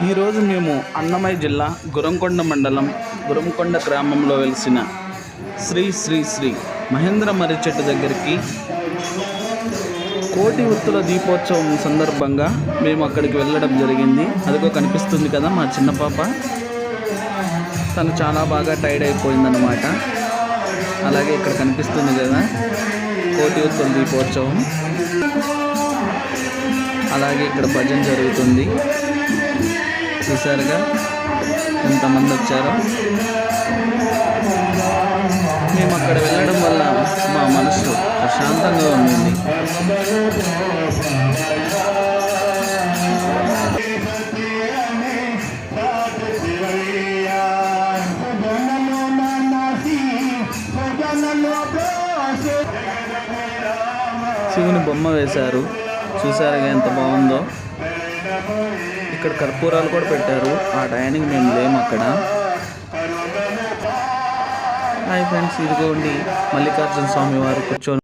ఈరోజు మేము అన్నమయ్య జిల్లా గురంకొండ మండలం గురంకొండ గ్రామంలో వెలిసిన శ్రీ శ్రీ శ్రీ మహేంద్ర మర్రి చెట్టు దగ్గరికి కోటి ఉత్తుల దీపోత్సవం సందర్భంగా మేము అక్కడికి వెళ్ళడం జరిగింది. అదిగో కనిపిస్తుంది కదా మా చిన్న పాప, తను చాలా బాగా టైర్డ్ అయిపోయిందన్నమాట. అలాగే ఇక్కడ కనిపిస్తుంది కదా కోటి ఉత్తుల దీపోత్సవం. అలాగే ఇక్కడ భజన జరుగుతుంది, చూసారుగా ఎంతమంది వచ్చారో. మేము అక్కడ వెళ్ళడం వల్ల మా మనసు ప్రశాంతంగా ఉంది. శివుని బొమ్మ వేశారు, చూసారుగా ఎంత బాగుందో. ఇక్కడ కర్పూరాలు కూడా పెట్టారు. ఆ టయానికి మేము లేము అక్కడ. హాయ్ ఫ్రెండ్స్, ఇదిగోండి మల్లికార్జున స్వామి వారు కూర్చొని